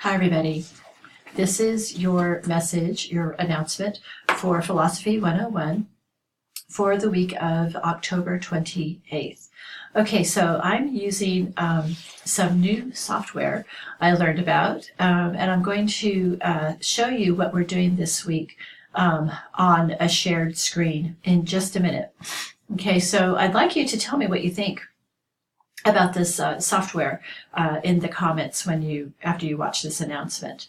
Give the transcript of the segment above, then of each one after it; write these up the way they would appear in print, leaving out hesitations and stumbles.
Hi, everybody. This is your message, your announcement for Philosophy 101 for the week of October 28th. Okay, so I'm using some new software I learned about, and I'm going to show you what we're doing this week on a shared screen in just a minute. Okay, so I'd like you to tell me what you think about this software in the comments after you watch this announcement.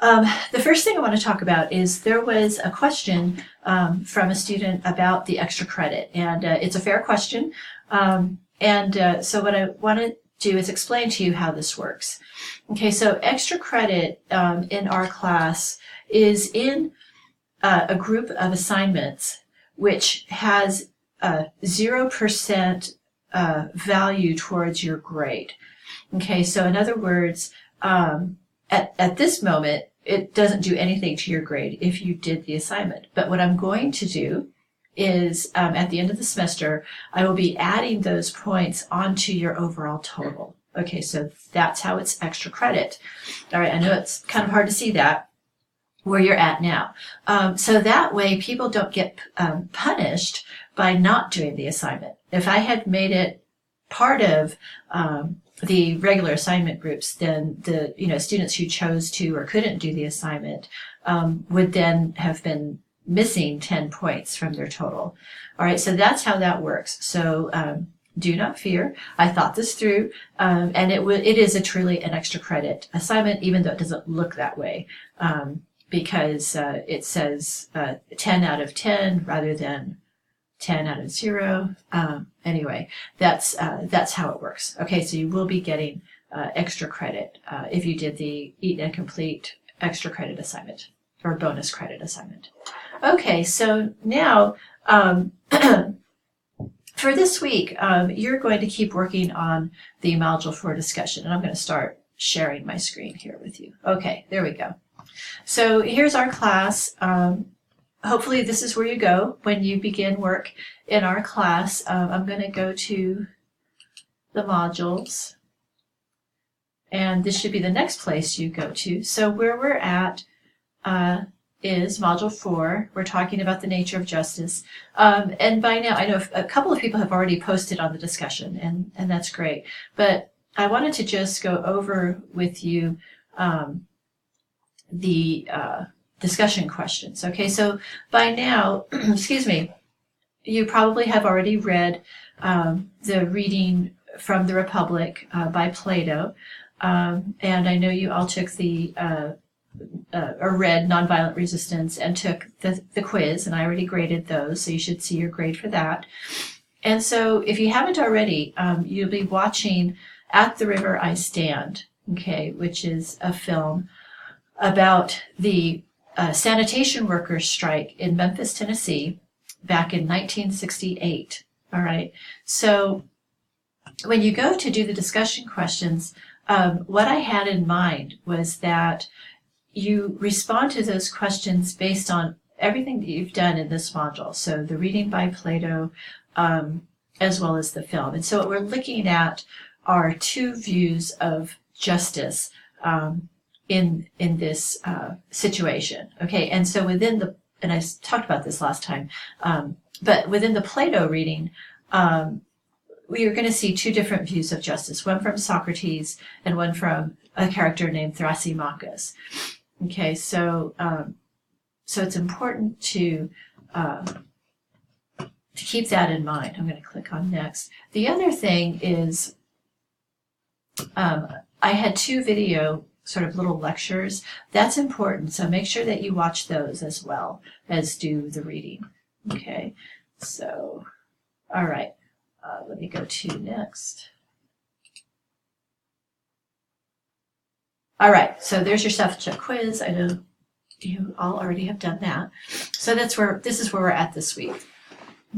The first thing I want to talk about is there was a question from a student about the extra credit, and it's a fair question. So what I want to do is explain to you how this works. Okay, so extra credit in our class is in a group of assignments which has 0% value towards your grade. Okay, so in other words, at this moment, it doesn't do anything to your grade if you did the assignment. But what I'm going to do is at the end of the semester, I will be adding those points onto your overall total. Okay, so that's how it's extra credit. All right, I know it's kind of hard to see that where you're at now. So that way people don't get punished by not doing the assignment. If I had made it part of the regular assignment groups, then the students who chose to or couldn't do the assignment would then have been missing 10 points from their total. All right, so that's how that works. So do not fear. I thought this through, and it is truly an extra credit assignment, even though it doesn't look that way, because it says 10 out of 10 rather than 10 out of 0. Anyway, that's how it works. Okay, so you will be getting extra credit if you did the Eat and Complete extra credit assignment or bonus credit assignment. Okay, so now for this week, you're going to keep working on the Module 4 discussion, and I'm going to start sharing my screen here with you. Okay, there we go. So here's our class. Hopefully this is where you go when you begin work in our class. I'm going to go to the modules, and this should be the next place you go to. So where we're at is Module 4. We're talking about the nature of justice. And by now, I know a couple of people have already posted on the discussion, and that's great. But I wanted to just go over with you the discussion questions. Okay, so by now, excuse me, you probably have already read the reading from The Republic by Plato, and I know you all took or read Nonviolent Resistance and took the quiz, and I already graded those, so you should see your grade for that. And so if you haven't already, you'll be watching At the River I Stand, okay, which is a film about the sanitation workers strike in Memphis, Tennessee, back in 1968. All right. So when you go to do the discussion questions, what I had in mind was that you respond to those questions based on everything that you've done in this module. So the reading by Plato, as well as the film. And so what we're looking at are two views of justice in this situation. Okay, and so and I talked about this last time, but within the Plato reading, we are going to see two different views of justice, one from Socrates and one from a character named Thrasymachus. Okay, so it's important to keep that in mind. I'm going to click on next. The other thing is I had two video sort of little lectures. That's important, so make sure that you watch those as well as do the reading. Okay, so all right, let me go to next. All right, so there's your self-check quiz. I know you all already have done that. So this is where we're at this week.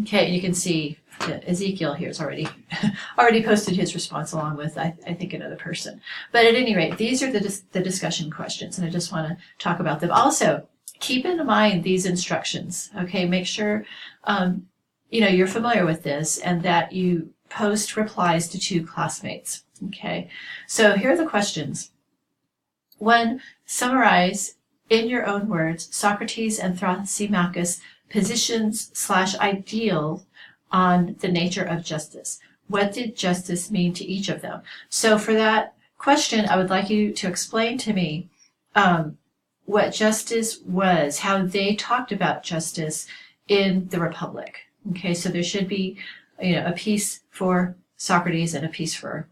Okay, you can see Ezekiel here has already posted his response along with I think another person. But at any rate, these are the discussion questions, and I just want to talk about them. Also, keep in mind these instructions. Okay, make sure you're familiar with this and that you post replies to two classmates. Okay, so here are the questions. 1. Summarize in your own words Socrates and Thrasymachus' positions/ideal on the nature of justice. What did justice mean to each of them? So for that question, I would like you to explain to me what justice was, how they talked about justice in the Republic. Okay, so there should be, a piece for Socrates and a piece for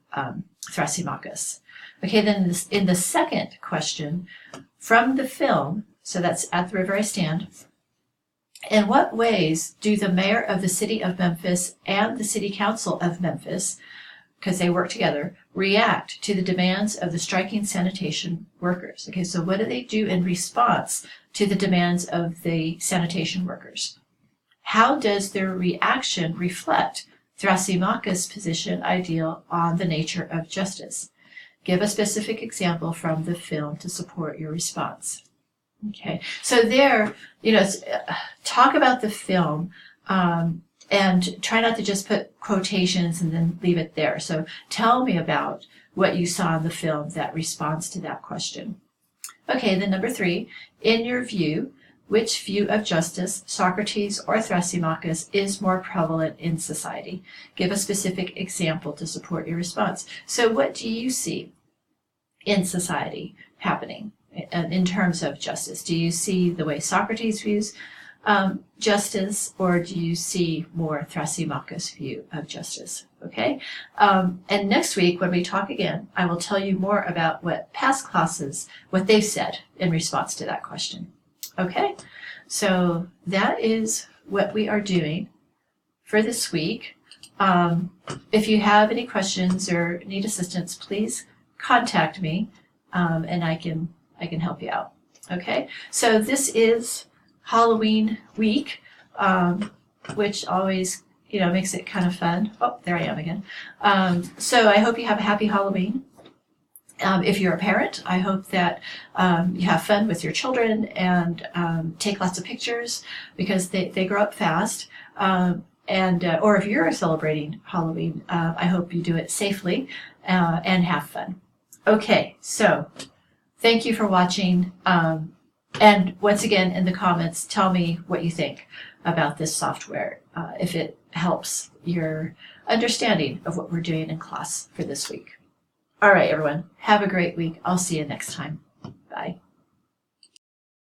Thrasymachus. Okay, then in the second question, from the film, so that's At the River I Stand, in what ways do the mayor of the city of Memphis and the city council of Memphis, because they work together, react to the demands of the striking sanitation workers? Okay, so what do they do in response to the demands of the sanitation workers? How does their reaction reflect Thrasymachus' position ideal on the nature of justice? Give a specific example from the film to support your response. Okay, so there, talk about the film and try not to just put quotations and then leave it there. So tell me about what you saw in the film that responds to that question. Okay, then number 3, in your view, which view of justice, Socrates or Thrasymachus, is more prevalent in society? Give a specific example to support your response. So what do you see in society happening in terms of justice? Do you see the way Socrates views justice, or do you see more Thrasymachus' view of justice? Okay, and next week when we talk again, I will tell you more about what past classes, what they've said in response to that question. Okay, so that is what we are doing for this week. If you have any questions or need assistance, please contact me, and I can help you out. Okay, so this is Halloween week, which always makes it kind of fun. Oh, there I am again. So I hope you have a happy Halloween. If you're a parent, I hope that you have fun with your children and take lots of pictures, because they grow up fast. Or if you're celebrating Halloween, I hope you do it safely and have fun. Okay, so thank you for watching. And once again, in the comments, tell me what you think about this software, if it helps your understanding of what we're doing in class for this week. All right, everyone, have a great week. I'll see you next time. Bye.